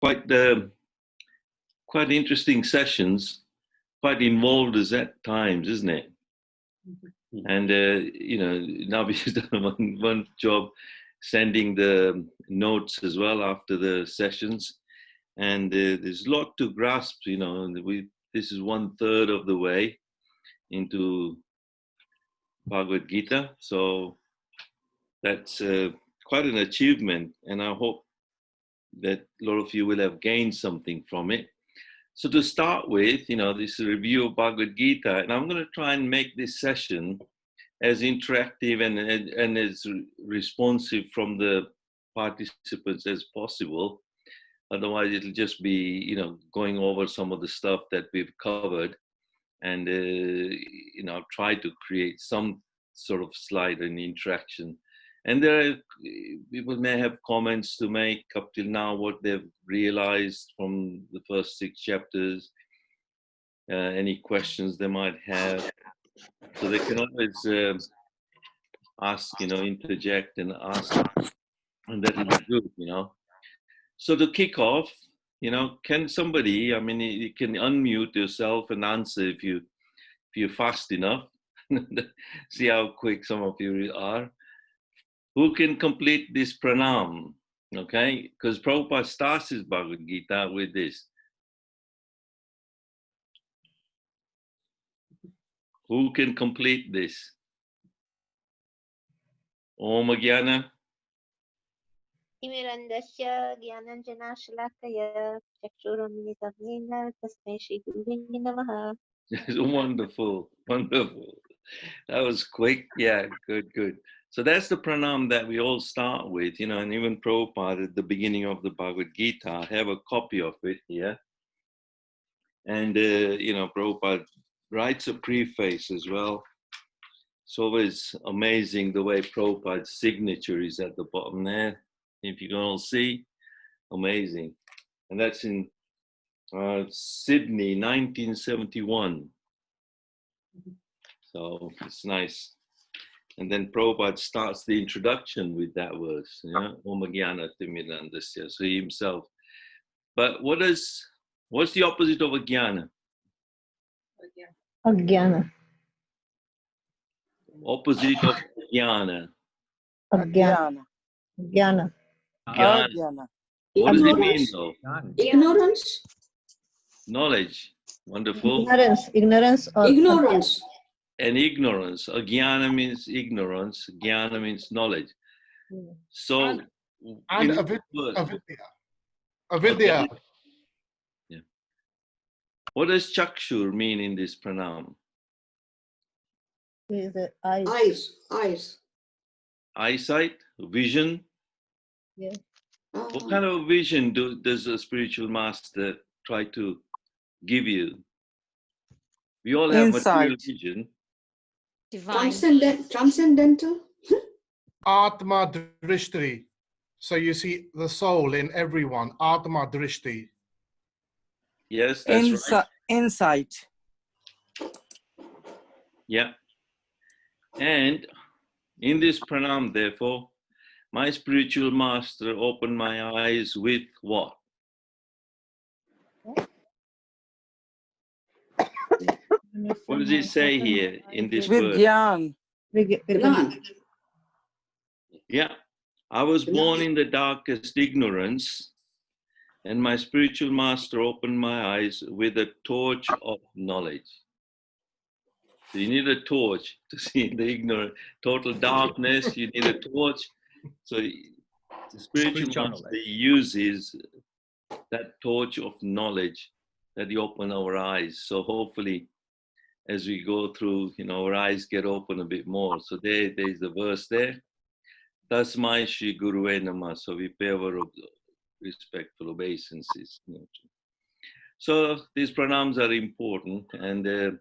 quite quite interesting sessions, quite involved at times, isn't it? Mm-hmm. And now we've done one job sending the notes as well after the sessions, and there's a lot to grasp. This is 1/3 of the way into Bhagavad Gita, so that's quite an achievement, and I hope that a lot of you will have gained something from it. So to start with, this review of Bhagavad Gita, and I'm going to try and make this session as interactive and as responsive from the participants as possible. Otherwise, it'll just be, going over some of the stuff that we've covered, and I'll try to create some sort of slide and interaction. And people may have comments to make up till now, what they've realized from the first 6 chapters, any questions they might have. So they can always ask, interject and ask, and that'll be good, So to kick off, can somebody, you can unmute yourself and answer if you're fast enough. See how quick some of you are. Who can complete this pranam? Okay, because Prabhupada starts his Bhagavad Gita with this. Who can complete this? Om Jnana. Imirandasya Gyananjana Shalakaya Chakshurumilitam Yena Tasmai Shri Gurave Namaha. Wonderful, wonderful. That was quick. Yeah, good. So that's the pranam that we all start with, and even Prabhupada at the beginning of the Bhagavad Gita, I have a copy of it here. And, Prabhupada writes a preface as well. It's always amazing the way Prabhupada's signature is at the bottom there. If you can all see, amazing. And that's in Sydney, 1971. So it's nice. And then Prabhupada starts the introduction with that verse, Om Jnana Timirandasya, so he himself. But what's the opposite of Ajnana? Ajnana. Opposite of Jnana. Ajnana. Jnana. Jnana. What does it mean though? Ignorance. Knowledge. Wonderful. Ignorance. Ignorance. And ignorance. Ajnana means ignorance. Jnana means knowledge. So. And avidya. Yeah. What does chakshur mean in this pranam? Is the eyes. Eyes. Eyesight, vision. Yeah. What kind of vision does a spiritual master try to give you? We all have material vision. Divine. Transcendental. Atma drishti. So you see the soul in everyone. Atma drishti. Yes, that's right. Insight. Yeah. And in this pranam, therefore, my spiritual master opened my eyes with what? What does he say here in this verse? Gyan. Yeah. I was born in the darkest ignorance, and my spiritual master opened my eyes with a torch of knowledge. So you need a torch to see the ignorant, total darkness. You need a torch. So the spiritual master uses that torch of knowledge that he opened our eyes. So hopefully, as we go through, our eyes get open a bit more. So there's the verse there. Tasmai Shri Gurave Namaha. So we pay our respectful obeisances. So these pranams are important, and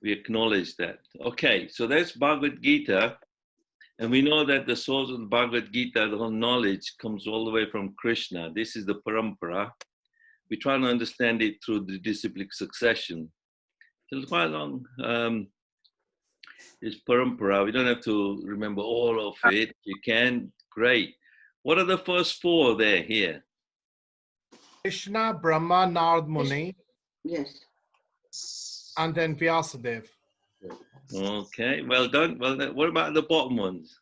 we acknowledge that. Okay, so that's Bhagavad Gita. And we know that the source of the Bhagavad Gita, the whole knowledge, comes all the way from Krishna. This is the parampara. We try to understand it through the disciplic succession. So it's quite long. It's parampara. We don't have to remember all of it. You can, great. What are the first 4 there here? Krishna, Brahma, Narad Muni, Yes. and then Vyasadeva. Okay, well done. Well done. What about the bottom ones?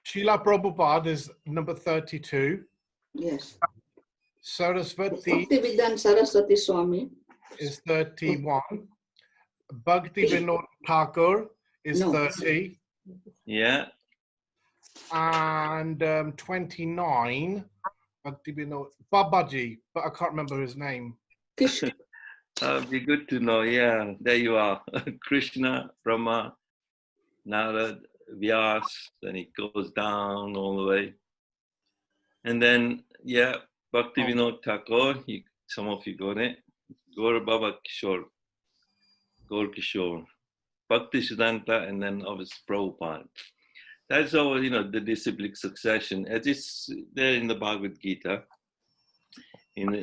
Srila Prabhupada is number 32. Yes. Saraswati Bhaktivedanta Saraswati Swami. is 31. Bhakti Vinod Thakur is No. 30. Yeah. And 29, Bhakti Vinod Babaji, but I can't remember his name. Kish. That would be good to know. Yeah, there you are. Krishna, Brahma, Narad, Vyas, then it goes down all the way. And then, yeah, Bhakti Vinod Thakur, some of you got it. Gaur Baba Kishore, Gaur Kishore, Bhakti Siddhanta, and then obviously Prabhupada. That's all, the disciplic succession. As it's there in the Bhagavad Gita, and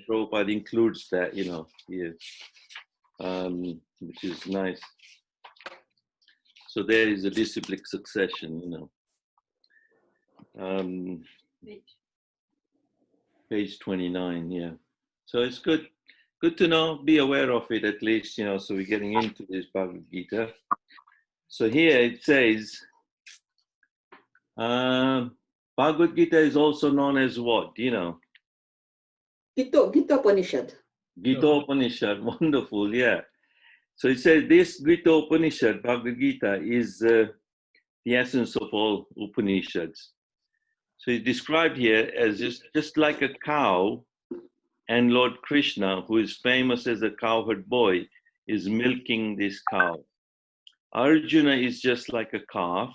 Prabhupada includes that, here, which is nice. So there is a disciplic succession, Page 29, yeah. So it's good to know, be aware of it at least, so we're getting into this Bhagavad Gita. So here it says, Bhagavad Gita is also known as what? Do you know? Gita Upanishad. Gita Upanishad, wonderful, yeah. So it says this Gita Upanishad, Bhagavad Gita, is the essence of all Upanishads. So it's described here as just like a cow, and Lord Krishna, who is famous as a cowherd boy, is milking this cow. Arjuna is just like a calf,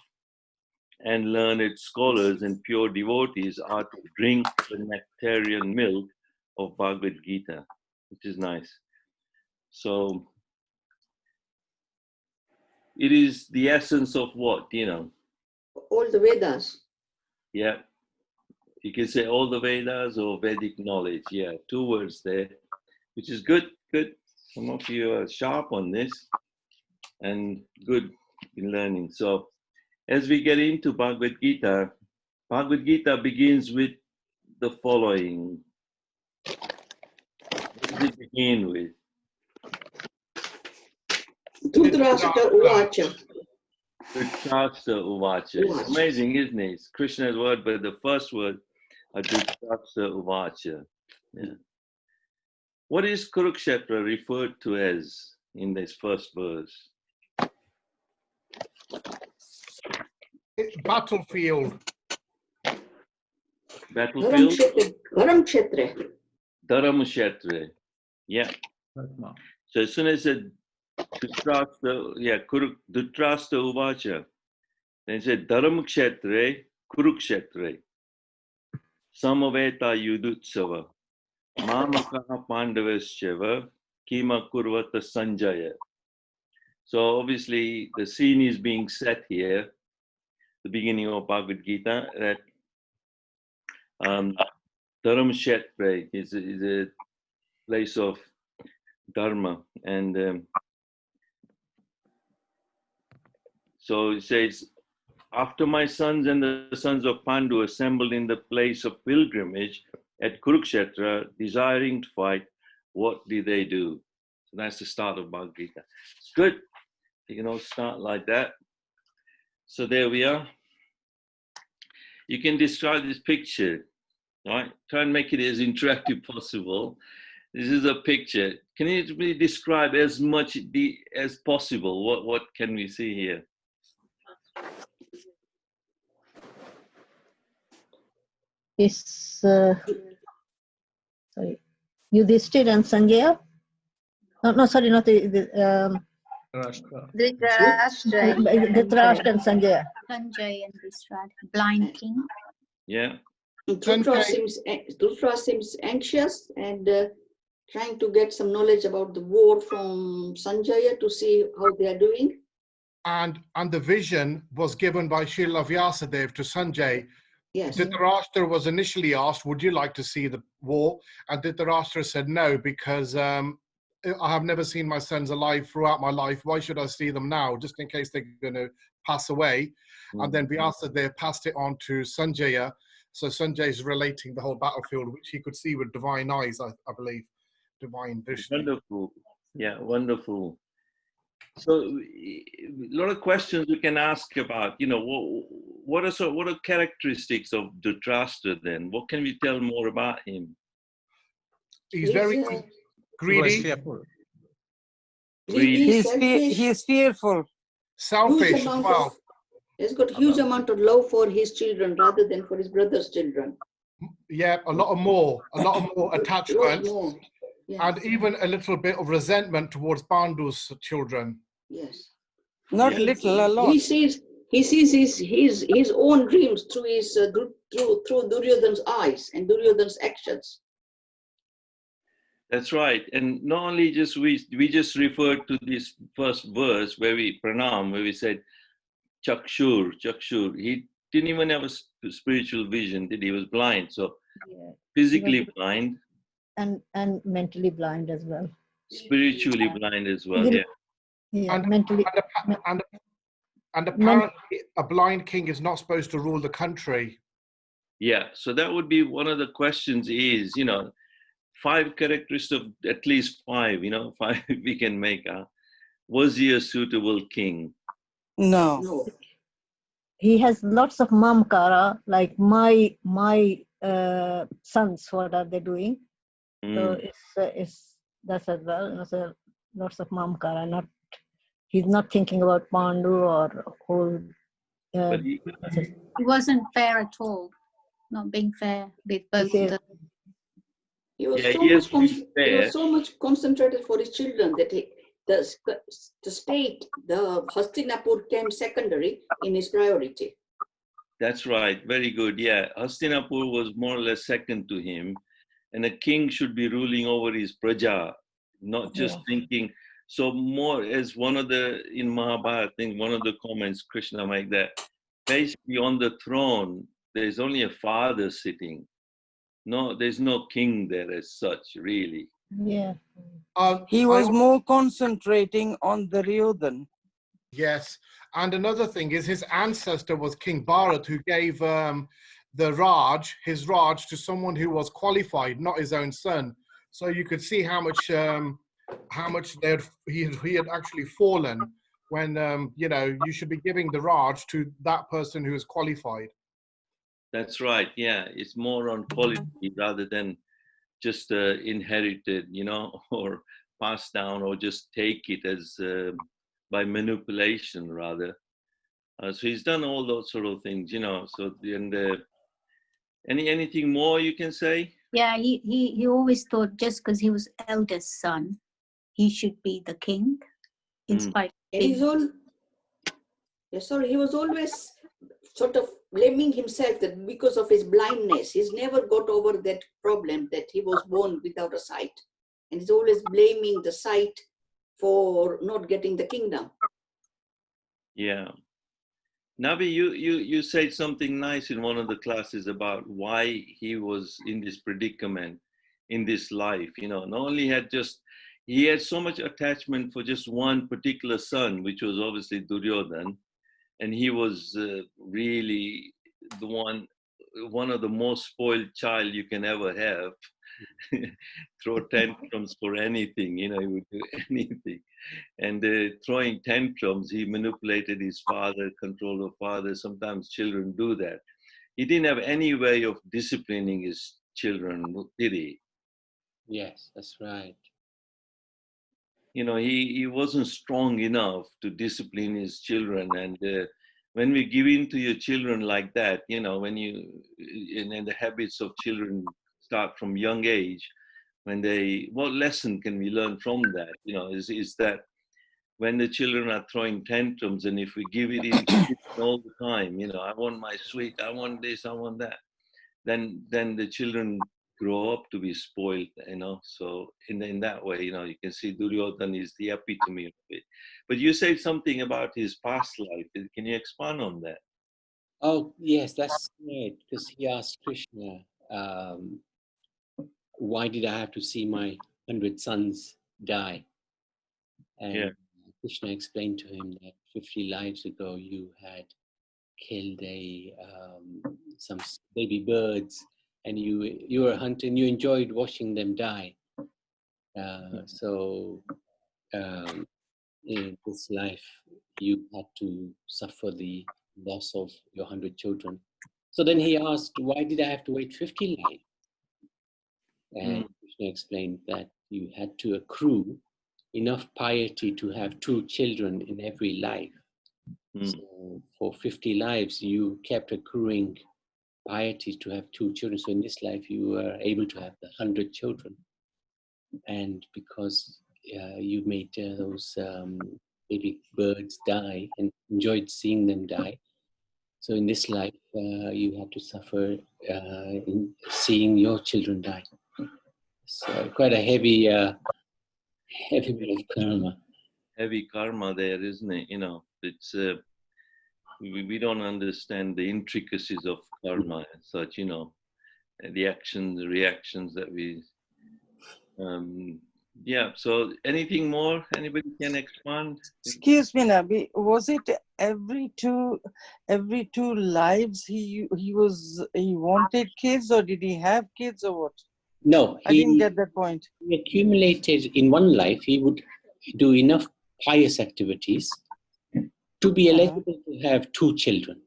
and learned scholars and pure devotees are to drink the nectarian milk of Bhagavad Gita, which is nice. So it is the essence of what, All the Vedas. Yeah. You can say all the Vedas or Vedic knowledge. Yeah, 2 words there, which is good. Good. Some of you are sharp on this and good in learning. So as we get into Bhagavad Gita begins with the following. What does it begin with? Dhritarashtra Uvacha. Dhritarashtra Uvacha. It's amazing, isn't it? It's Krishna's word, but the first word, Dhritarashtra Uvacha. Yeah. What is Kurukshetra referred to as in this first verse? Battlefield. Battlefield? Dharam Dharam. Yeah. So as soon as it Dhritarashtra, Dhritarashtra Uvacha, then it said Dharam Kshetre, Kurukshetre, Samaveta Yudutsava, Mamakaha Pandavascheva, Kima Kurvata Sanjaya. So obviously the scene is being set here, the beginning of Bhagavad Gita, that Dharam Kshetre is a place of Dharma. And so it says, after my sons and the sons of Pandu assembled in the place of pilgrimage at Kurukshetra, desiring to fight, what did they do? So that's the start of Bhagavad Gita. It's good. You can all start like that. So there we are. You can describe this picture, right? Try and make it as interactive possible. This is a picture. Can you really describe as much as possible? What can we see here? Is sorry, Yudhishthir and Sanjaya. No, sorry, not the Dhritarashtra Dhritarashtra and Sanjaya. Sanjay and Vishrat, blind king. Yeah. Dhritarashtra seems anxious and trying to get some knowledge about the war from Sanjaya to see how they are doing. And the vision was given by Srila Vyasadeva to Sanjay. Yes. Dhritarashtra was initially asked, would you like to see the war? And Dhritarashtra said no, because I have never seen my sons alive throughout my life. Why should I see them now, just in case they're going to pass away? And then Vyasadeva passed it on to Sanjaya. So Sanjay is relating the whole battlefield, which he could see with divine eyes, I believe, divine vision. Wonderful. Yeah, wonderful. So a lot of questions we can ask about, what are characteristics of Dhritarashtra then? What can we tell more about him? He's very greedy, Greedy, selfish, He's fearful. selfish huge as amount well. of, he's got huge amount of love for his children rather than for his brother's children. Yeah, a lot more attachment, Lot more. Yes. and even a little bit of resentment towards Pandu's children. Yes. Not Yeah. little, a lot. He sees his own dreams through his through Duryodhana's eyes and Duryodhana's actions. That's right. And not only just we just referred to this first verse where we said Chakshur. He didn't even have a spiritual vision, did he? He was blind. So Yeah. physically blind, And mentally blind as well. spiritually blind as well. Even- Yeah. Yeah, And- mentally. And apparently a blind king is not supposed to rule the country. Yeah. So that would be one of the questions is, 5 characteristics of at least 5, 5 we can make. Was he a suitable king? No. No. He has lots of mamkara, like my sons, what are they doing? So it's that's as well. So lots of mamkara. He's not thinking about Pandu or whole. But he, He wasn't fair at all. Not being fair with both Fair. the He was Yeah, so he has much to be he fair. was so much concentrated for his children that the state, the Hastinapur came secondary in his priority. That's right. Very good. Yeah. Hastinapur was more or less second to him. And a king should be ruling over his praja, not just thinking. So more as one of the, in Mahabharata, I think one of the comments Krishna made that basically on the throne, there's only a father sitting. No, there's no king there as such, really. Yeah. He was more concentrating on Duryodhan. Yes, and another thing is his ancestor was King Bharat, who gave his Raj, to someone who was qualified, not his own son. So you could see how much he had actually fallen when you should be giving the Raj to that person who is qualified. That's right. Yeah. It's more on quality rather than just inherited, or passed down, or just take it as by manipulation rather. So he's done all those sort of things, So and anything more you can say? yeah. He always thought just because he was eldest son, he should be the king, in spite of And he's being he was always sort of blaming himself that because of his blindness, he's never got over that problem that he was born without a sight. And he's always blaming the sight for not getting the kingdom. Yeah. Nabi, you said something nice in one of the classes about why he was in this predicament in this life. Not only he had so much attachment for just one particular son, which was obviously Duryodhan, and he was really the one of the most spoiled child you can ever have. Throw tantrums for anything, he would do anything. And throwing tantrums, he manipulated his father, control of father. Sometimes children do that. He didn't have any way of disciplining his children, did he? Yes, that's right. He wasn't strong enough to discipline his children. And when we give in to your children like that, when and the habits of children start from young age, what lesson can we learn from that? Is that when the children are throwing tantrums, and if we give it in all the time, I want my sweet, I want this, I want that, then the children grow up to be spoiled, So in that way, you can see Duryodhana is the epitome of it. But you said something about his past life. Can you expand on that? Oh, yes, that's right. Because he asked Krishna, why did I have to see my 100 sons die? And Krishna explained to him that 50 lives ago you had killed a some baby birds, and you were hunting. You enjoyed watching them die. So in this life, you had to suffer the loss of your 100 children. So then he asked, why did I have to wait 50 lives? And Krishna explained that you had to accrue enough piety to have 2 children in every life. So for 50 lives, you kept accruing piety to have 2 children. So in this life, you were able to have the 100 children. And because you made those baby birds die and enjoyed seeing them die, so in this life, you had to suffer in seeing your children die. So quite a heavy bit of karma. Heavy karma there, isn't it? You know, it's we don't understand the intricacies of karma and such. You know, the actions, the reactions that we. Yeah. So, anything more? Anybody can expand? Excuse me, Nabi. Was it every two lives he wanted kids, or did he have kids, or what? No, I didn't get that point. He accumulated in one life. He would do enough pious activities to be eligible to have 2 children.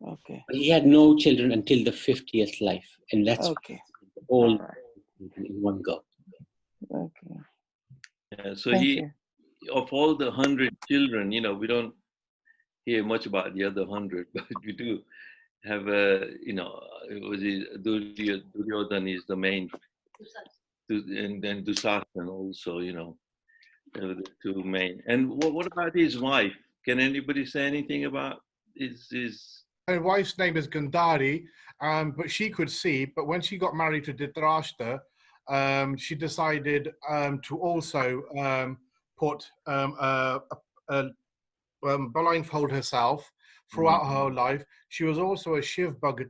Okay. But he had no children until the 50th life, and that's all in one go. Okay. Yeah, so Thank he, of all the 100 children, you know, we don't hear much about the other 100, but we do have you know, Duryodhana is the main, and then Dusasana also, you know, the 2 main. And what about his wife? Can anybody say anything about his? Her wife's name is Gandhari, but she could see. But when she got married to Dhritarashtra, she decided to also put blindfold herself throughout her whole life. She was also a Shiv Bhagat,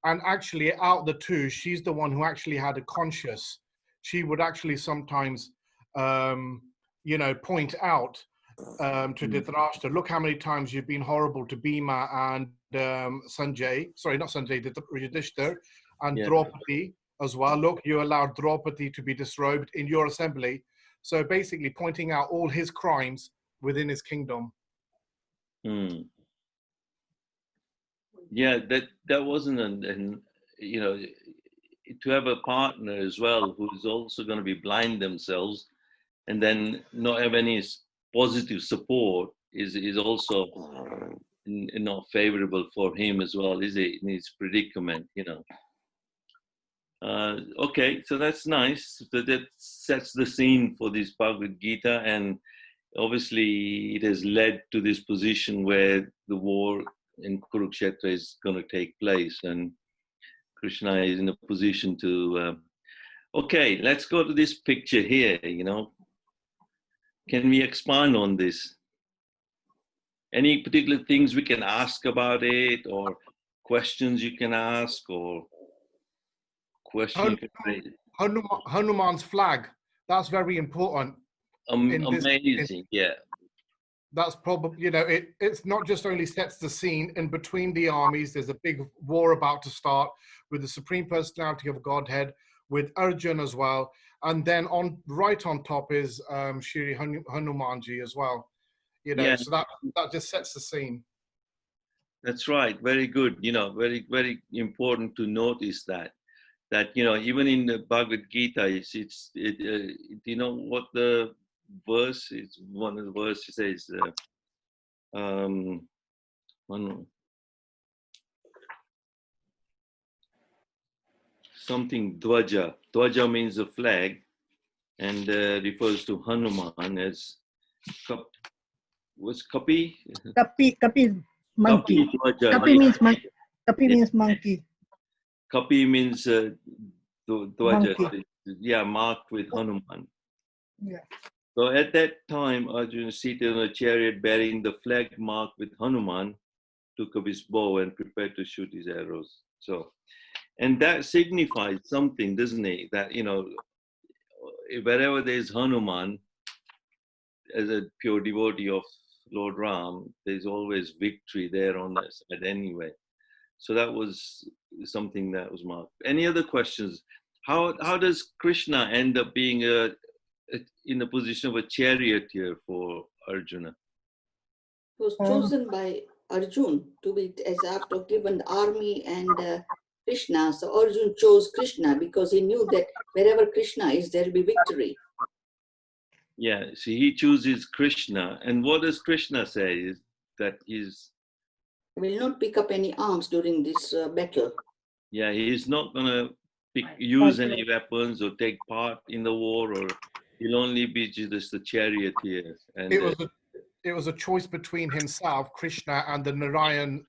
and actually out of the 2, she's the one who actually had a conscious. She would actually sometimes, you know, point out to Dhritarashtra, look how many times you've been horrible to Bhima and Sanjay, sorry, not Sanjay, Yudhishthir, and Draupadi as well. Look, you allowed Draupadi to be disrobed in your assembly. So basically pointing out all his crimes within his kingdom. Yeah, that wasn't an you know, to have a partner as well who's also going to be blind themselves and then not have any positive support is also not favorable for him as well, is it, in his predicament, you know. Okay, so that's nice. That sets the scene for this Bhagavad Gita, and obviously it has led to this position where the war in Kurukshetra is going to take place, and Krishna is in a position to. Okay, let's go to this picture here. You know, can we expand on this? Any particular things we can ask about it, or questions you can ask, or questions you can raise? Hanuman's flag. That's very important. Amazing, yeah. That's probably, you know, it's not just only sets the scene in between the armies. There's a big war about to start with the Supreme Personality of Godhead, with Arjun as well, and then right on top is Shri Hanumanji as well. You know, so that just sets the scene. That's right. Very good. You know, very, very important to notice that you know, even in the Bhagavad Gita, you know what the verse is? One of the verses says, something Dwaja. Dwaja means a flag, and refers to Hanuman as what's Kapi? Kapi is monkey. Kapi means monkey. Kapi means monkey. Kapi means Dwaja. Monkey. Yeah, marked with Hanuman. Yeah. So at that time, Arjuna seated on a chariot bearing the flag marked with Hanuman took up his bow and prepared to shoot his arrows. So, and that signifies something, doesn't it? That, you know, wherever there's Hanuman, as a pure devotee of Lord Ram, there's always victory there on that side anyway. So that was something that was marked. Any other questions? How does Krishna end up being in a position of a charioteer for Arjuna? He was chosen by Arjun to be as after given the army and Krishna. So Arjun chose Krishna because he knew that wherever Krishna is, there will be victory. Yeah, so he chooses Krishna. And what does Krishna say? Is that he's... He will not pick up any arms during this battle. Yeah, he's not going to use any weapons or take part in the war, or he'll only be just the charioteer. And it was a choice between himself, Krishna, and the Narayan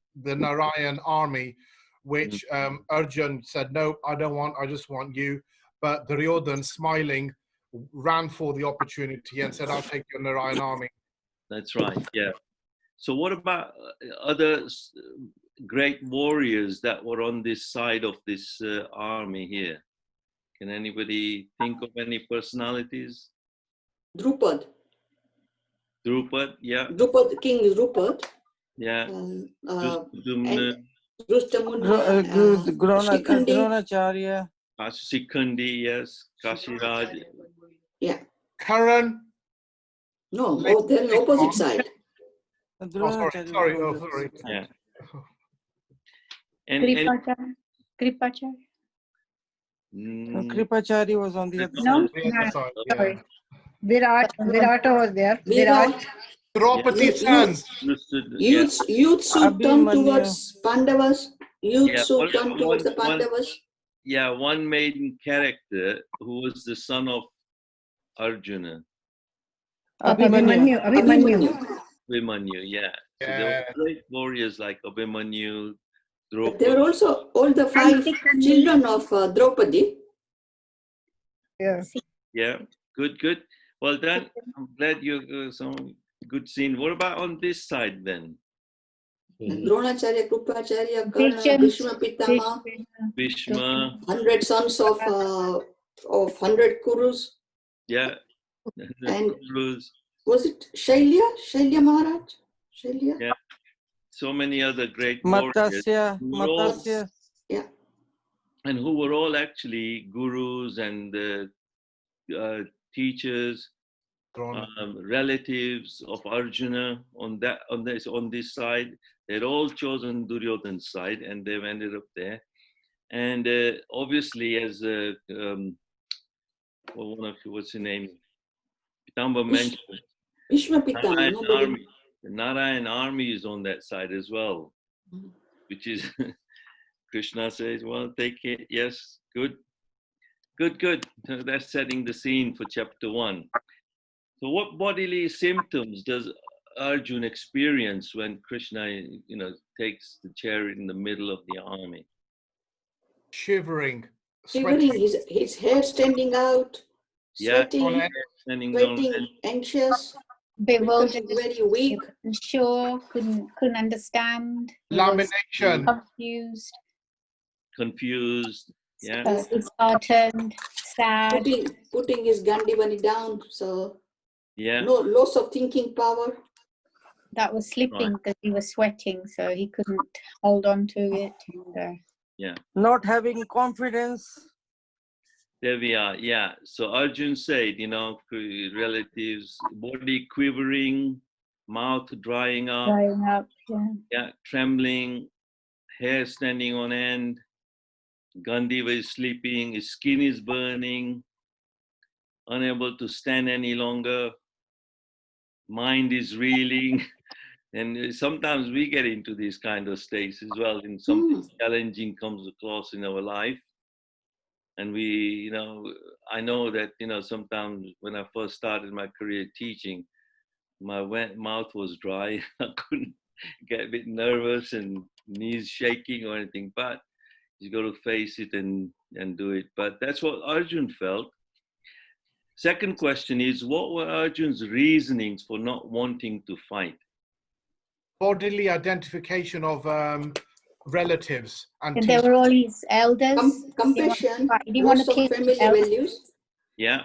army, which Arjun said, no, I don't want, I just want you. But Duryodhan, smiling, ran for the opportunity and said, I'll take your Narayan army. That's right, yeah. So what about other great warriors that were on this side of this army here? Can anybody think of any personalities? Drupad. Drupad, yeah. Drupad, King is Drupad. Yeah. And Dronacharya. Shikhandi, yes. Kashiraj. Yeah. Karan. No, they're the opposite side. Sorry. Yeah. Kripacharya. Kripacharya was on the other No, side. sorry. Virata was there. Virat. Draupadi's sons. Youth turned towards Pandavas. Turned towards the Pandavas. One main character who was the son of Arjuna. Abhimanyu. Yeah. So there were great warriors like Abhimanyu, Draupadi. But there were also all the 5 children of Draupadi. Yeah. Good. Well done. I'm glad you some good scene. What about on this side then? Dronacharya, Kripacharya, Karna, Bhishma Pitama, Bhishma. 100 sons of 100 Kurus. Yeah. And was it Shailya Maharaj? Shailya? Yeah. So many other great warriors. Matasya. Yeah. And who were all actually gurus and teachers, relatives of Arjuna on this side. They'd all chosen Duryodhan's side, and they've ended up there. And obviously, as what's his name? Pitamba mentioned, Bhishma Pitama. The Narayan army is on that side as well, which is Krishna says, well, take it. Yes, good. So that's setting the scene for chapter 1. So what bodily symptoms does Arjuna experience when Krishna, takes the chariot in the middle of the army? Shivering, his hair standing out, sweating, anxious, bewildered, very weak, unsure, couldn't understand, lamination, confused, yeah, disheartened, sad, putting his Gandivani down, so no loss of thinking power. That was slipping because he was sweating, so he couldn't hold on to it. And, not having confidence. There we are. Yeah. So Arjun said, relatives, body quivering, mouth drying up, trembling, hair standing on end, Gandiva is sleeping, his skin is burning, unable to stand any longer, mind is reeling. And sometimes we get into these kind of states as well, and something challenging comes across in our life. And we, I know that, sometimes when I first started my career teaching, my mouth was dry. I couldn't get a bit nervous and knees shaking or anything, but you got to face it and do it. But that's what Arjun felt. Second question is, what were Arjun's reasonings for not wanting to fight? Bodily identification of relatives. And they were all his elders. Compassion, loss of family values. Yeah.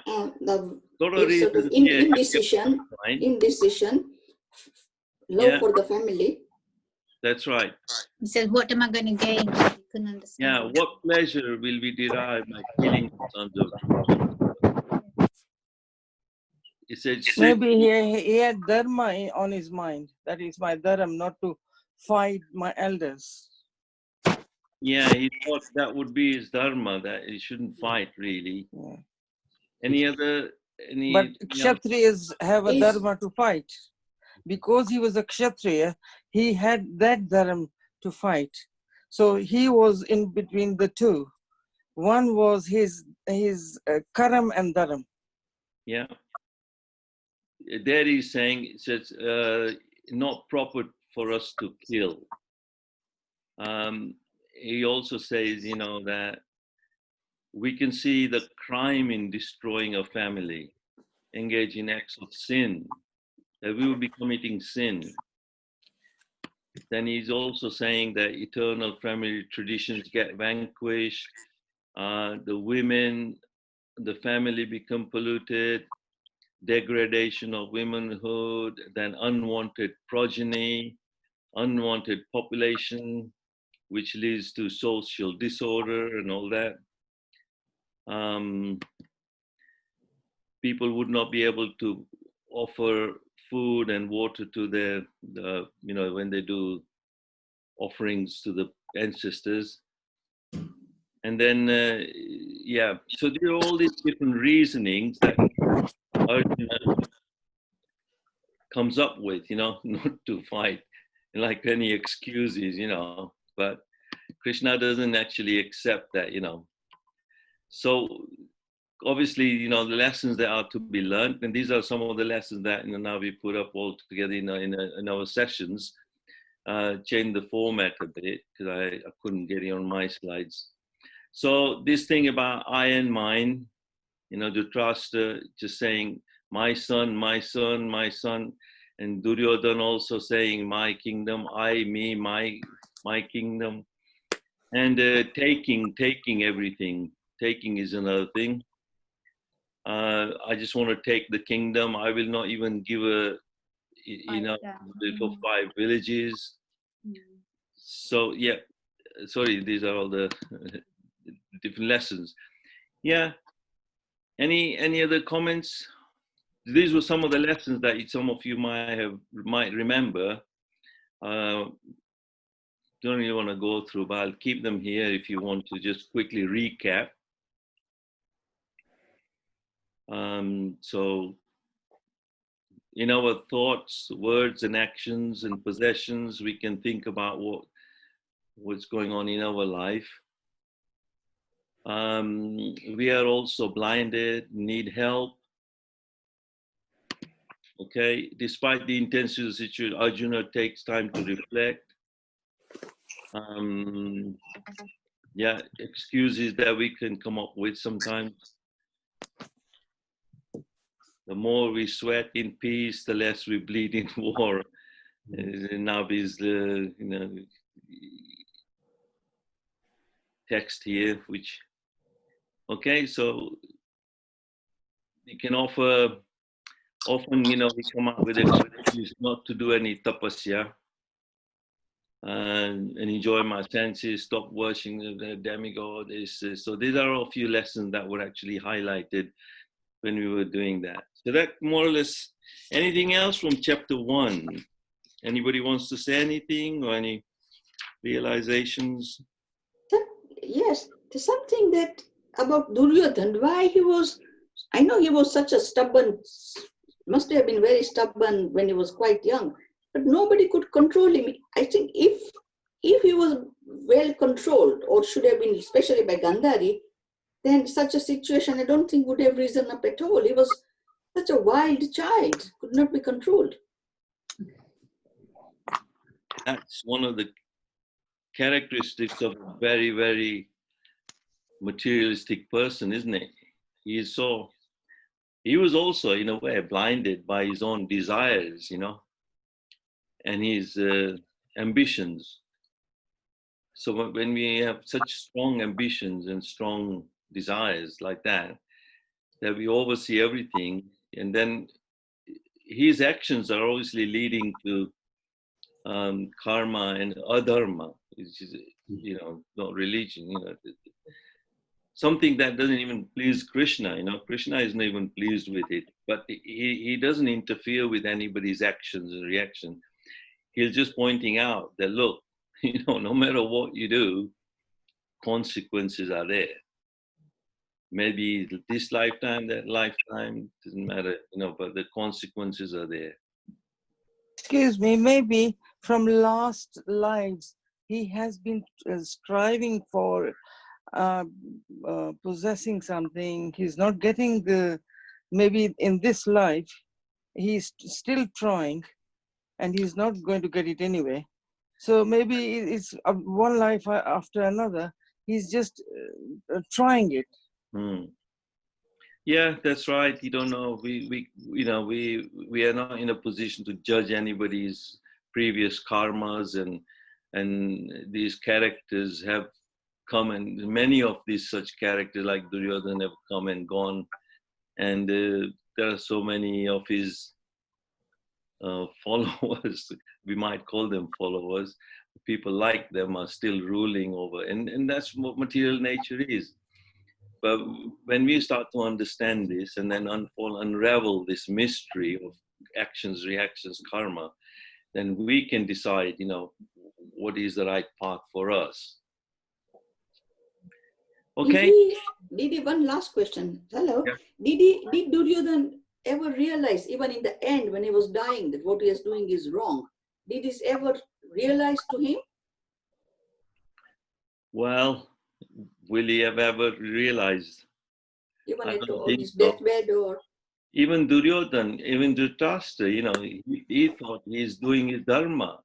Indecision, love Yeah. for the family. That's right. He says, what am I going to gain? He couldn't understand. Yeah, what pleasure will we derive by killing the sons of? He said, Maybe he had dharma on his mind. That is my dharma, not to fight my elders. yeah, he thought that would be his dharma, that he shouldn't fight really. Yeah. Any other? But Yeah. Kshatriyas have a Is- dharma to fight. Because he was a Kshatriya, he had that dharma to fight. So he was in between the two. One was his karam and dharam. Yeah. There he's saying, it says, not proper for us to kill. He also says, that we can see the crime in destroying a family, engage in acts of sin, that we will be committing sin. Then he's also saying that eternal family traditions get vanquished, the women, the family become polluted, degradation of womanhood, then unwanted progeny, unwanted population, which leads to social disorder and all that. People would not be able to offer food and water to their, when they do offerings to the ancestors. And then, so there are all these different reasonings that Arjuna comes up with, not to fight, like any excuses, but Krishna doesn't actually accept that, So obviously, the lessons that are to be learned, and these are some of the lessons that now we put up all together in our sessions. Change the format a bit because I couldn't get it on my slides. So this thing about I and mine, Dhritarashtra just saying my son, my son, my son, and Duryodhana also saying my kingdom, I, me, my kingdom, and taking everything. Taking is another thing. I just want to take the kingdom. I will not even give for 5 villages. So yeah, sorry, these are all the different lessons. Yeah. Any other comments? These were some of the lessons that some of you might remember. Don't really want to go through, but I'll keep them here if you want to just quickly recap. So in our thoughts, words, and actions and possessions, we can think about what's going on in our life. We are also blinded, need help. Okay, despite the intensity of the situation, Arjuna takes time to reflect. Excuses that we can come up with sometimes. The more we sweat in peace, the less we bleed in war. Nabi's text here, which, okay, so we can often, we come up with excuses not to do any tapasya and enjoy my senses, stop worshiping the demigod. So these are a few lessons that were actually highlighted when we were doing that. So that more or less, anything else from chapter 1? Anybody wants to say anything or any realizations? Yes, there's something that about Duryodhana, why he was, I know he was such a stubborn, must have been very stubborn when he was quite young, but nobody could control him. I think if he was well controlled, or should have been, especially by Gandhari, then such a situation I don't think would have risen up at all. He was such a wild child, could not be controlled. That's one of the characteristics of a very, very materialistic person, isn't it? He was also, in a way, blinded by his own desires, and his ambitions. So when we have such strong ambitions and strong desires like that we oversee everything, and then his actions are obviously leading to karma and adharma, which is, not religion, something that doesn't even please Krishna. Krishna isn't even pleased with it, but he doesn't interfere with anybody's actions and reaction. He's just pointing out that, look, no matter what you do, consequences are there. Maybe this lifetime, that lifetime, doesn't matter, but the consequences are there. Excuse me, maybe from last lives, he has been striving for possessing something. He's not getting maybe in this life, he's still trying and he's not going to get it anyway. So maybe it's one life after another. He's just trying it. Yeah, that's right. You don't know. We are not in a position to judge anybody's previous karmas, and these characters have come, and many of these such characters like Duryodhana have come and gone, and there are so many of his followers, we might call them followers, people like them are still ruling over, and that's what material nature is. But when we start to understand this and then unravel this mystery of actions, reactions, karma, then we can decide, what is the right path for us. Okay. Did one last question? Hello. Yeah. Did Duryodhana ever realize, even in the end when he was dying, that what he is doing is wrong? Did this ever realize to him? Well, will he have ever realized? Even I at don't on think his so. deathbed, or Even Duryodhana, even Dhritarashtra, he thought he's doing his dharma.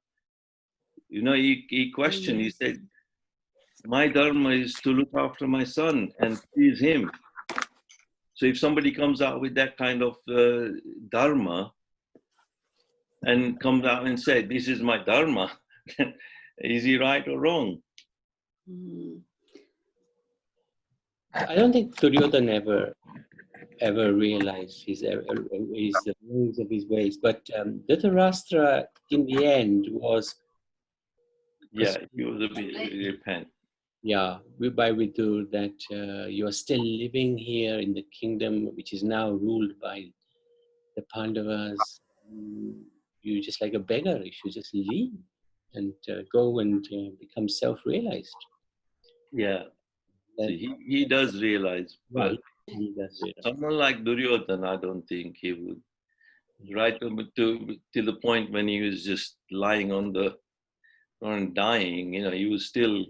He questioned, he said, my dharma is to look after my son and please him. So if somebody comes out with that kind of dharma and comes out and said, this is my dharma, is he right or wrong? I don't think Duryodhana ever realized the rules of his ways, but Dhritarashtra in the end was. Yeah, he was a bit repent. Yeah, by Vidur, that you are still living here in the kingdom which is now ruled by the Pandavas. You're just like a beggar. You should just leave and go and become self-realized. Yeah, he does realize, but right. He does realize. Someone like Duryodhana, I don't think he would. Right to the point when he was just lying on the ground dying, he was still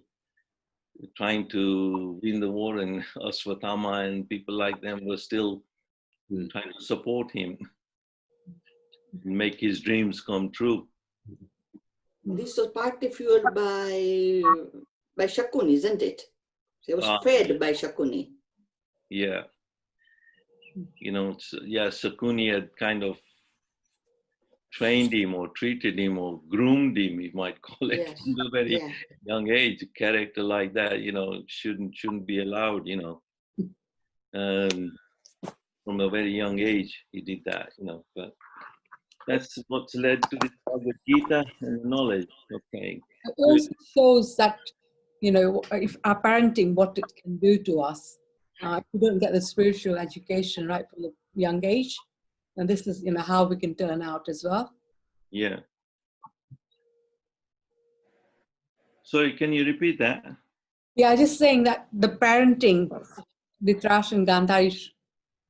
trying to win the war, and Aswatthama and people like them were still trying to support him, make his dreams come true. This was partly fueled by Shakuni, isn't it? He was fed by Shakuni. Yeah. Shakuni had kind of trained him or treated him or groomed him, you might call it, Yes. from a very young age. A character like that, shouldn't be allowed, from a very young age he did that, but that's what's led to this Bhagavad Gita and knowledge. Okay. It also shows that, if our parenting, what it can do to us, if we don't get the spiritual education right from the young age, and this is, how we can turn out as well. Yeah. Sorry, can you repeat that? Yeah, just saying that the parenting, Dhritarashtra and Gandhari,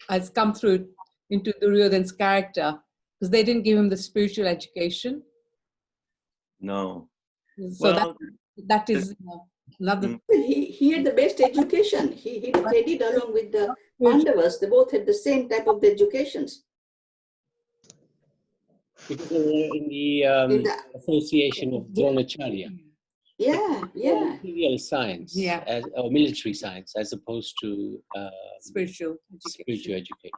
has come through into Duryodhana's character, because they didn't give him the spiritual education. No. So that is another. He had the best education. He studied along with the Pandavas. They both had the same type of educations. Because they were in the association of Dronacharya. Yeah. Material science, or military science, as opposed to spiritual education.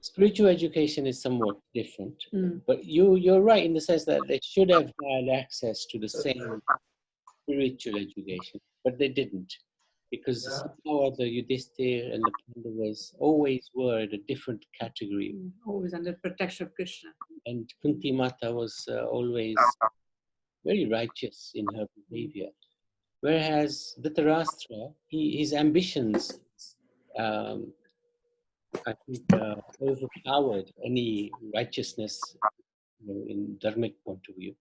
Spiritual education is somewhat different, but you're right in the sense that they should have had access to the same spiritual education, but they didn't, because somehow the Yudhishthira and the Pandavas always were at a different category. Always under protection of Krishna. And Kunti Mata was always very righteous in her behavior. Whereas Dhritarashtra, his ambitions, I think, overpowered any righteousness, in dharmic point of view.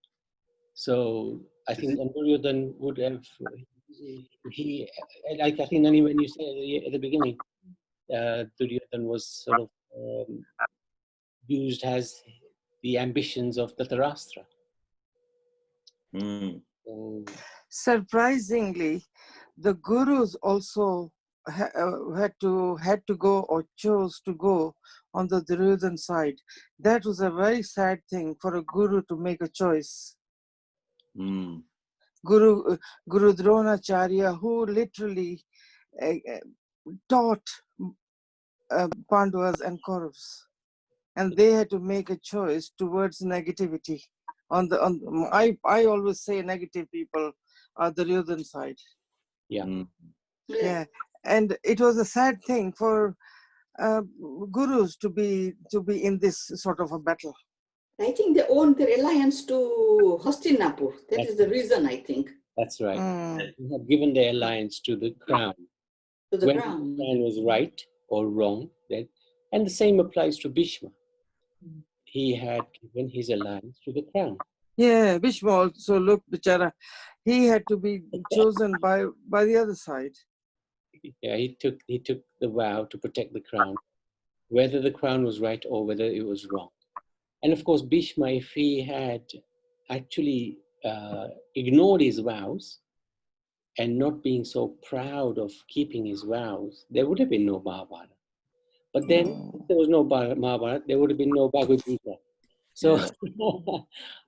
So I think Duryodhan would have, like I think, Nani, when you said at the beginning, Duryodhan was sort of used as the ambitions of Dhritarashtra. Surprisingly, the gurus also had to go, or chose to go, on the Duryodhan side. That was a very sad thing for a guru to make a choice. Guru Dronacharya, who literally taught Pandavas and Kauravas, and they had to make a choice towards negativity. I always say negative people are the Duryodhan side. Yeah, and it was a sad thing for gurus to be in this sort of a battle. I think they own their alliance to Hastinapur. That is the reason, I think. That's right. They have given their alliance to the crown. To the Whether crown. the crown was right or wrong, and the same applies to Bhishma. He had given his alliance to the crown. Yeah, Bhishma also, look, Bichara, he had to be chosen by the other side. Yeah, he took the vow to protect the crown, whether the crown was right or whether it was wrong. And of course, Bhishma, if he had actually ignored his vows and not being so proud of keeping his vows, there would have been no Mahabharata. But then, if there was no Mahabharata, there would have been no Bhagavad Gita. So,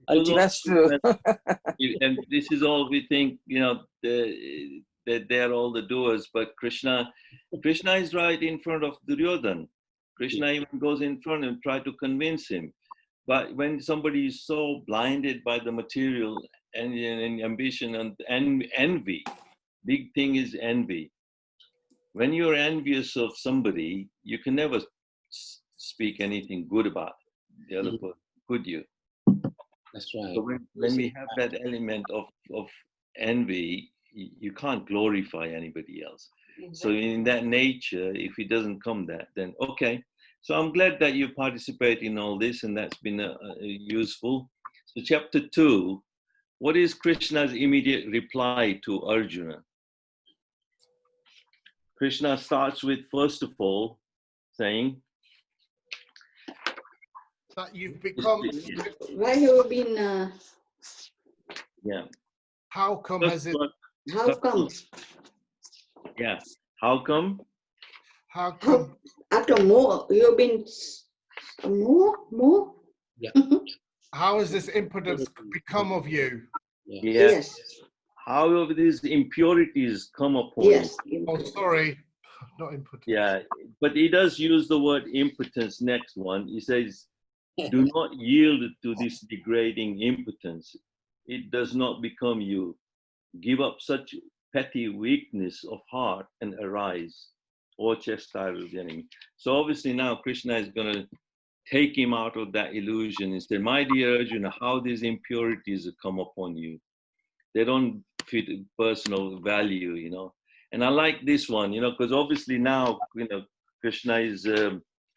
that's true. And this is all we think, that they're all the doers, but Krishna is right in front of Duryodhan. Krishna even goes in front and try to convince him. But when somebody is so blinded by the material and ambition and envy, big thing is envy. When you're envious of somebody, you can never speak anything good about the other person, could you? That's right. So when we have that element of envy, you can't glorify anybody else. So in that nature, if it doesn't come then okay. So I'm glad that you participate in all this, and that's been useful. So chapter 2, what is Krishna's immediate reply to Arjuna? Krishna starts with, first of all, saying that you've become. Why have you been? Yeah. How come has it? How come? Yeah. How come? How come? After more, you've been more. Yeah. How has this impotence become of you? Yes. How have these impurities come upon you? Oh, sorry, not impotence. Yeah, but he does use the word impotence. Next one, he says, "Do not yield to this degrading impotence. It does not become you. Give up such petty weakness of heart and arise, or chastise the enemy." So obviously now Krishna is going to take him out of that illusion and say, "My dear Arjuna, how these impurities have come upon you. They don't fit personal value, And I like this one, because obviously now, Krishna is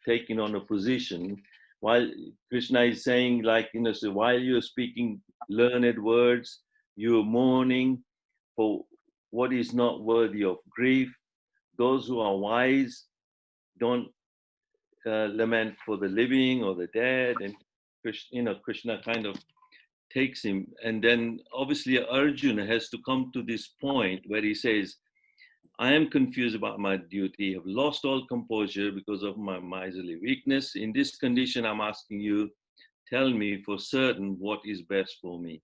taking on a position while Krishna is saying, so while you're speaking learned words, you're mourning for what is not worthy of grief. Those who are wise don't lament for the living or the dead. And Krishna kind of takes him, and then obviously Arjuna has to come to this point where he says, "I am confused about my duty, have lost all composure because of my miserly weakness. In this condition, I'm asking you, tell me for certain what is best for me.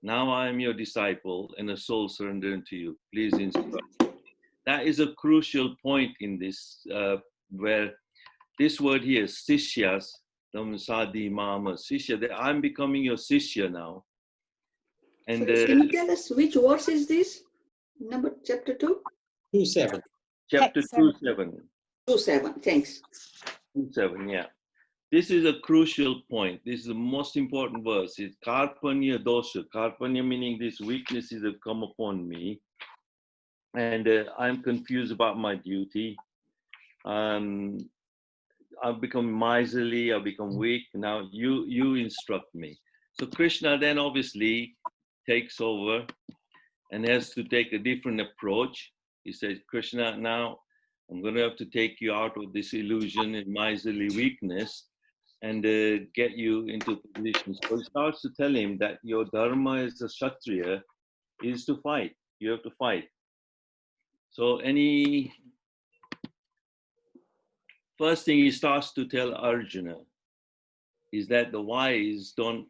Now I am your disciple and a soul surrendered to you. Please instruct." That is a crucial point in this, where this word here, sishyas, Sadi Mama, Sishya, that I'm becoming your Sishya now. And can you tell us which verse is this? Chapter 2? 2:7. Chapter 2:7. 2:7, thanks. 2:7, yeah. this is a crucial point. This is the most important verse. It's karpanya dosha. Karpanya meaning these weaknesses have come upon me, and I'm confused about my duty. I've become miserly. I've become weak. Now you instruct me. So Krishna then obviously takes over and has to take a different approach. He says, Krishna, now I'm going to have to take you out of this illusion and miserly weakness and get you into position. So he starts to tell him that your dharma as a Kshatriya is to fight. You have to fight. So first thing he starts to tell Arjuna is that the wise don't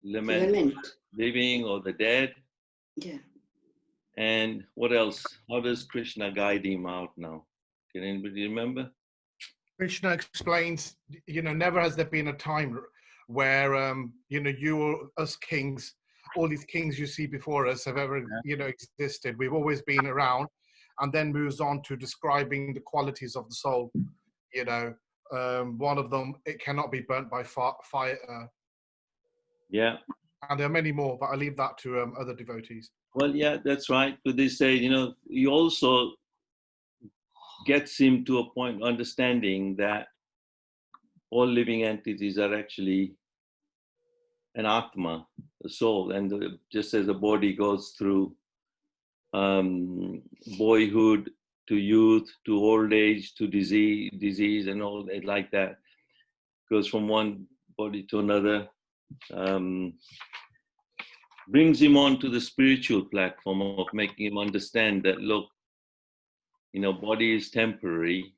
lament living or the dead. Yeah. And what else? How does Krishna guide him out now? Can anybody remember? Krishna explains, never has there been a time where, you or us kings, all these kings you see before us have ever, existed. We've always been around, and then moves on to describing the qualities of the soul. One of them, it cannot be burnt by fire. Yeah. And there are many more, but I leave that to other devotees. Well, yeah, that's right. But they say, he also gets him to a point of understanding that all living entities are actually an Atma, a soul. And just as a body goes through boyhood to youth, to old age, to disease and all like that, goes from one body to another, brings him on to the spiritual platform of making him understand that, look, body is temporary,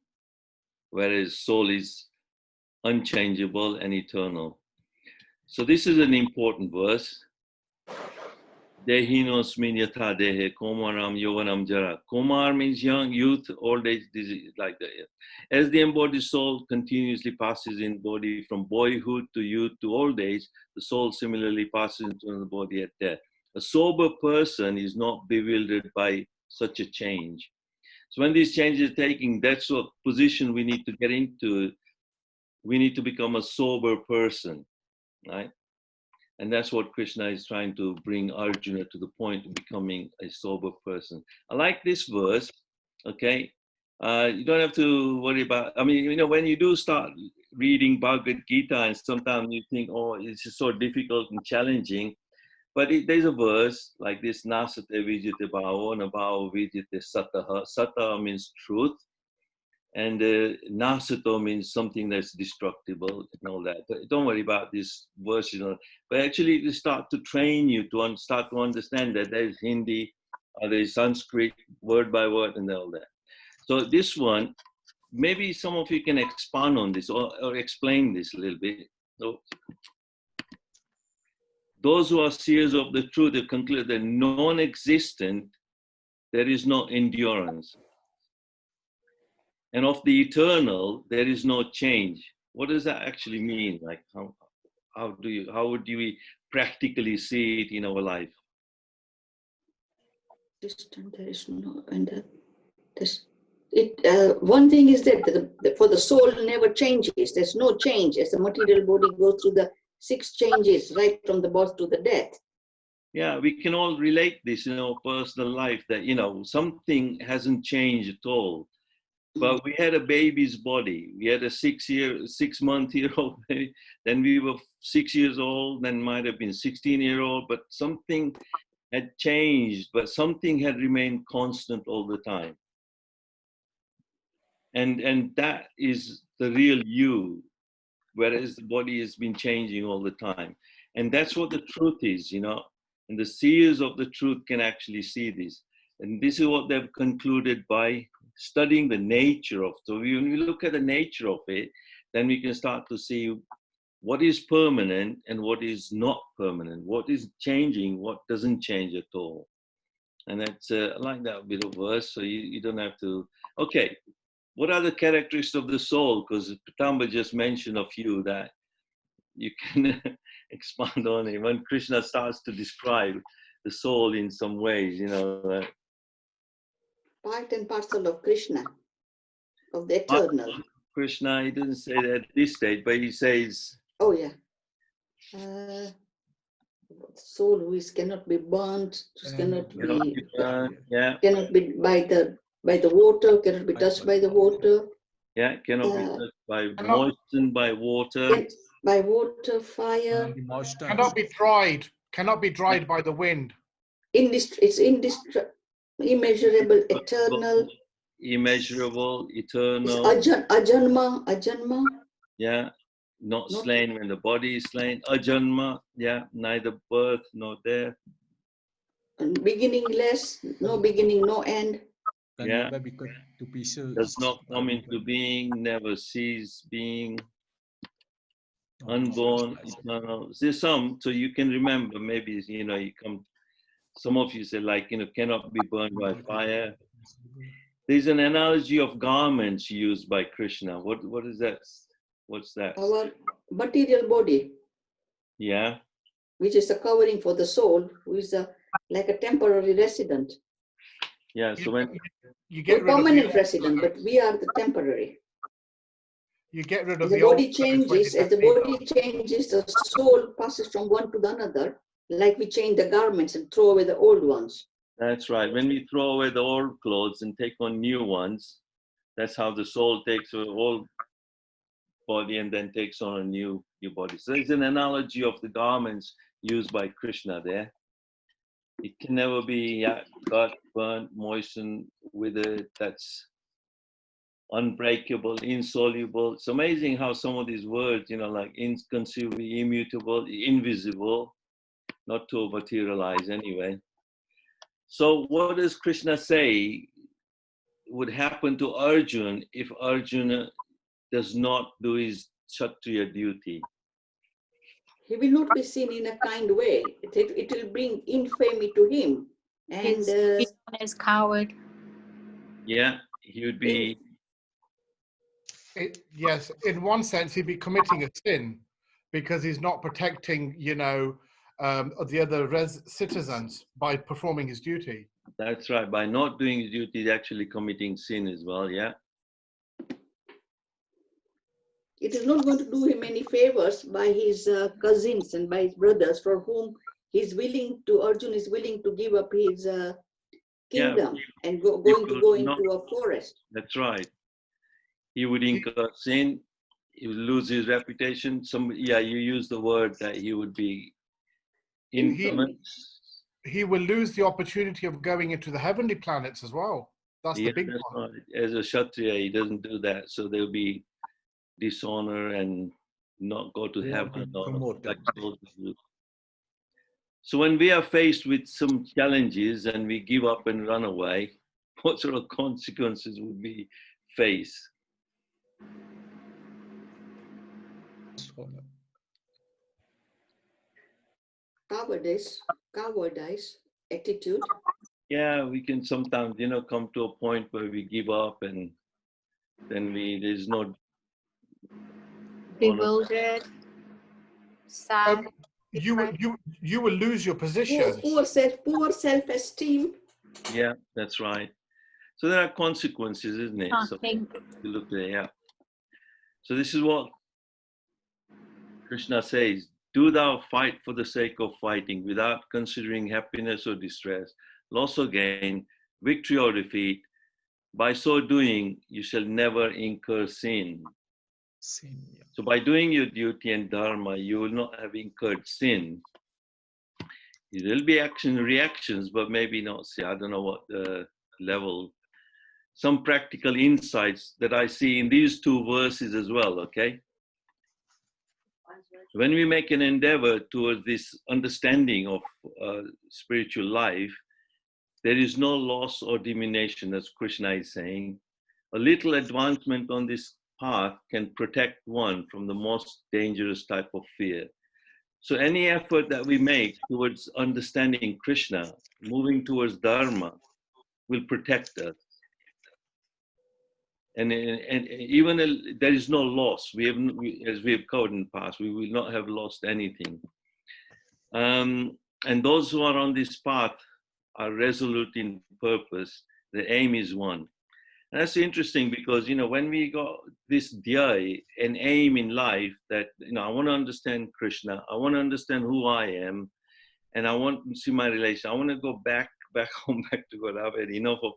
whereas soul is unchangeable and eternal. So this is an important verse. Dehinosmin yatha dehe komaram yovanam jara. Komar means young, youth, old age, disease, like that. As the embodied soul continuously passes in body from boyhood to youth to old age, the soul similarly passes into the body at death. A sober person is not bewildered by such a change. So when these changes are taking, that's what position we need to get into. We need to become a sober person, right? And that's what Krishna is trying to bring Arjuna to the point of becoming a sober person. I like this verse, okay? You don't have to worry about, when you do start reading Bhagavad Gita and sometimes you think, oh, it's just so difficult and challenging. But there's a verse like this, Nasate vijite bhavo, nabhavo vijite sataha. Sata means truth. And nasato means something that's destructible and all that. But don't worry about this verse, But actually, to start to train you to start to understand that there's Hindi, there's Sanskrit, word by word, and all that. So this one, maybe some of you can expand on this or explain this a little bit. So, those who are seers of the truth have concluded that non-existent, there is no endurance. And of the eternal, there is no change. What does that actually mean? Like, how would we practically see it in our life? There is no, and one thing is that for the soul never changes. There's no change as the material body goes through the 6 changes right from the birth to the death. Yeah, we can all relate this in our personal life that, something hasn't changed at all. But we had a baby's body. We had a 6-month-old baby. Then we were 6 years old, then might have been 16-year-old, but something had changed, but something had remained constant all the time. And that is the real you, whereas the body has been changing all the time. And that's what the truth is, and the seers of the truth can actually see this. And this is what they've concluded by studying the nature of. So when we look at the nature of it, then we can start to see what is permanent and what is not permanent, what is changing, what doesn't change at all. And that's I like that bit of verse, so you don't have to. Okay, what are the characteristics of the soul? Because Pitamba just mentioned a few that you can expand on it. When Krishna starts to describe the soul in some ways, Part and parcel of Krishna, of the eternal. Krishna, he doesn't say that at this stage, but he says, oh yeah, soul who is cannot be burnt, cannot be yeah, cannot be by the water, cannot be touched by the water. yeah, cannot be touched by moistened by water. By water, fire. Cannot be dried by the wind. It's immeasurable, eternal. Immeasurable, eternal. Ajanma. Yeah, not slain when the body is slain. Ajanma, yeah, neither birth nor death. And beginningless, no beginning, no end. Yeah, does not come into being, never cease being. Unborn, eternal. There's some, so you can remember, maybe, you know, you come, some of you say, like, you know, cannot be burned by fire. There's an analogy of garments used by Krishna. What is that? What's that? Our material body. Yeah. Which is a covering for the soul, who is like a temporary resident. Yeah, so when you get we're permanent resident, but we are the temporary. You get rid of the body changes. As the body changes, the soul passes from one to the another, like we change the garments and throw away the old ones. That's right. When we throw away the old clothes and take on new ones, that's how the soul takes an old body and then takes on a new body. So it's an analogy of the garments used by Krishna there. It can never be cut, burnt, moistened, withered. That's unbreakable, insoluble. It's amazing how some of these words, you know, like inconceivable, immutable, invisible, not to materialize anyway. So what does Krishna say would happen to Arjuna if Arjuna does not do his Kshatriya duty? He will not be seen in a kind way. It will bring infamy to him. And he's known as coward. Yeah, he would be. Yes, in one sense, he'd be committing a sin because he's not protecting, you know, the other citizens by performing his duty. That's right. By not doing his duty, he's actually committing sin as well. Yeah. It is not going to do him any favors by his cousins and by his brothers, for whom Arjuna is willing to give up his kingdom and go into a forest. That's right. He would incur sin. He would lose his reputation. You use the word that he would be infamous. He will lose the opportunity of going into the heavenly planets as well. That's the big one. Right. As a Kshatriya, he doesn't do that. So there'll be dishonor and not go to heaven. So when we are faced with some challenges and we give up and run away, what sort of consequences would we face? Cowardice attitude. Yeah, we can sometimes, you know, come to a point where we give up and then there's no bewildered, sad. You will lose your position. Poor self-esteem. Yeah, that's right. So there are consequences, isn't it? So you look there, yeah. So this is what Krishna says: do thou fight for the sake of fighting, without considering happiness or distress, loss or gain, victory or defeat. By so doing, you shall never incur sin. So by doing your duty and dharma, you will not have incurred sin. There will be action reactions, but maybe not. See, I don't know what level. Some practical insights that I see in these two verses as well, okay? When we make an endeavor towards this understanding of spiritual life, there is no loss or diminution, as Krishna is saying. A little advancement on this path can protect one from the most dangerous type of fear. So any effort that we make towards understanding Krishna, moving towards Dharma, will protect us. And even there is no loss. As we have covered in the past, we will not have lost anything. And those who are on this path are resolute in purpose. The aim is one. And that's interesting because, you know, when we got this dhya, an aim in life that, you know, I want to understand Krishna, I want to understand who I am, and I want to see my relation. I want to go back home, back to God. I've had enough of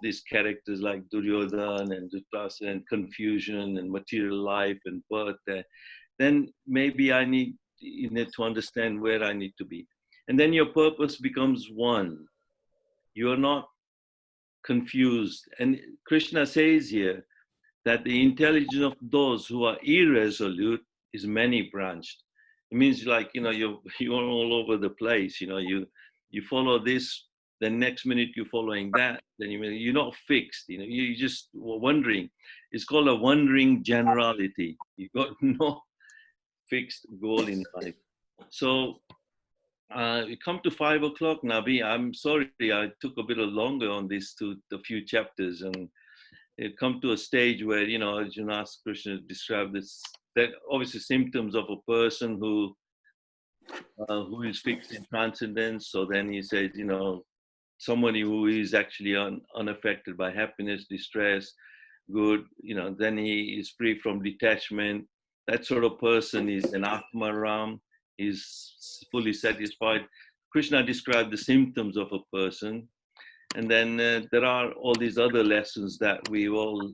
these characters like Duryodhana and Dhritarashtra and confusion and material life and birth. Then maybe I need to understand where I need to be. And then your purpose becomes one. You are not confused. And Krishna says here that the intelligence of those who are irresolute is many branched. It means, like, you know, you're all over the place. You know, you follow this, the next minute you're following that, then you're not fixed. You know, you just wondering. It's called a wandering generality. You got no fixed goal in life. So we come to 5 o'clock, Nabi. I'm sorry I took a bit longer on this to the few chapters, and it come to a stage where, you know, Arjuna asked Krishna to describe this, that obviously symptoms of a person who is fixed in transcendence. So then he says, you know, somebody who is actually unaffected by happiness, distress, good, you know, then he is free from detachment. That sort of person is an Atmaram, is fully satisfied. Krishna described the symptoms of a person. And then there are all these other lessons that we've all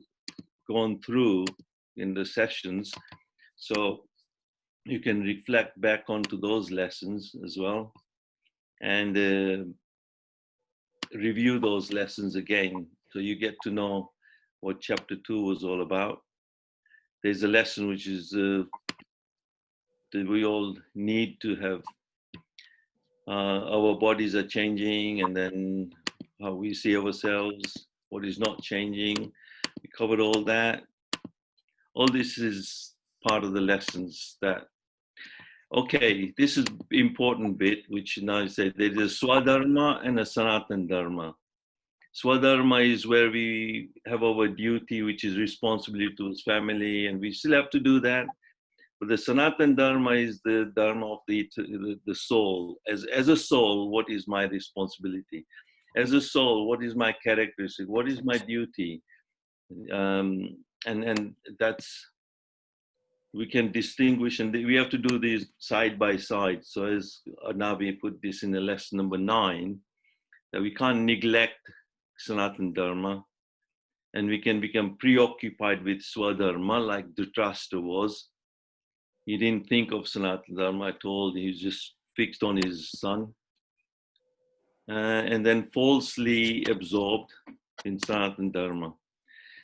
gone through in the sessions. So you can reflect back onto those lessons as well and review those lessons again. So you get to know what chapter 2 was all about. There's a lesson which is that we all need to have, our bodies are changing, and then how we see ourselves, what is not changing. We covered all that. All this is part of the lessons that, okay, this is important bit, which now I say there is a Swadharma and a Sanatan Dharma. Swadharma is where we have our duty, which is responsibility towards family, and we still have to do that. But the Sanatan Dharma is the Dharma of the soul. As a soul, what is my responsibility? As a soul, what is my characteristic? What is my duty? And that's, we can distinguish, and we have to do these side by side. So as Nabi put this in the lesson number 9, that we can't neglect Sanatan Dharma, and we can become preoccupied with Swadharma like Dhritarashtra was. He didn't think of Sanatana Dharma at all. He was just fixed on his son. And then falsely absorbed in Sanatana Dharma.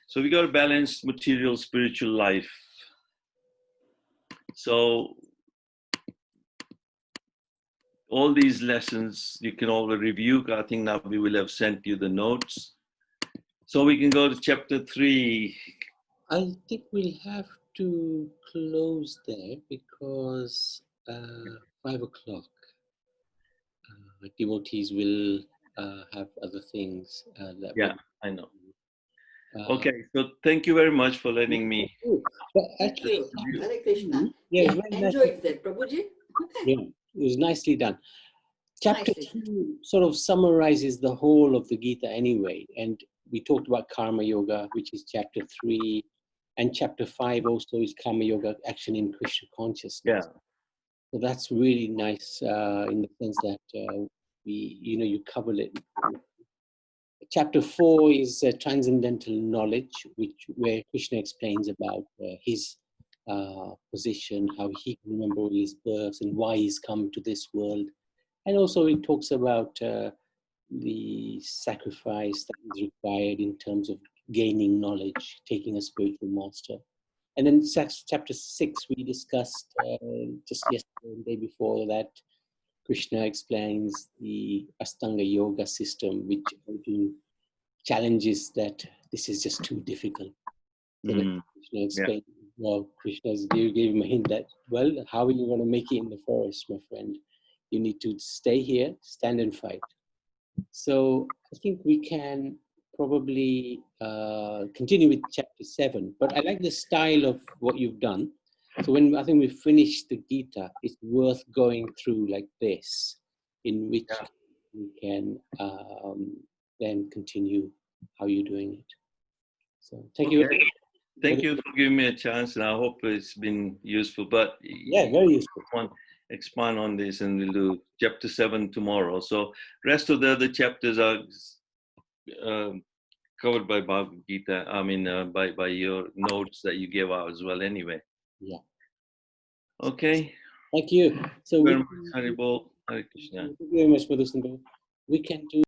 So we got to balance material, spiritual life. So all these lessons, you can all review. I think now we will have sent you the notes. So we can go to chapter 3. I think we'll have to close there because 5 o'clock, devotees will have other things that. Yeah, I know. Okay, so thank you very much for letting me. Thank you. Hare Krishna. Yeah, enjoyed that, Prabhuji. Yeah, it was nicely done. Chapter Nicely 2 sort of summarizes the whole of the Gita anyway. And we talked about Karma Yoga, which is chapter 3. And chapter 5 also is Karma Yoga, action in Krishna consciousness. Yeah. So that's really nice in the sense that you cover it. Chapter 4 is transcendental knowledge, where Krishna explains about his position, how he can remember all his births and why he's come to this world. And also he talks about the sacrifice that is required in terms of gaining knowledge, taking a spiritual master. And then chapter 6, we discussed just yesterday and the day before that, Krishna explains the Astanga Yoga system, which challenges that this is just too difficult. So that Krishna explained, well, Krishna gave him a hint that, well, how are you going to make it in the forest, my friend? You need to stay here, stand and fight. So I think we can probably continue with chapter 7, but I like the style of what you've done. So when I think we finish the Gita, it's worth going through like this, in which we can then continue how you're doing it. So thank you. Okay. Thank you for giving me a chance, and I hope it's been useful. But Yeah, very useful. Expand on this, and we'll do chapter 7 tomorrow. So rest of the other chapters are covered by Bhagavad Gita. I mean, by your notes that you gave out as well. Anyway. Yeah. Okay. Thank you. So Very much, Haribol. Hare Krishna. Thank you very much, Madhusudan. We can do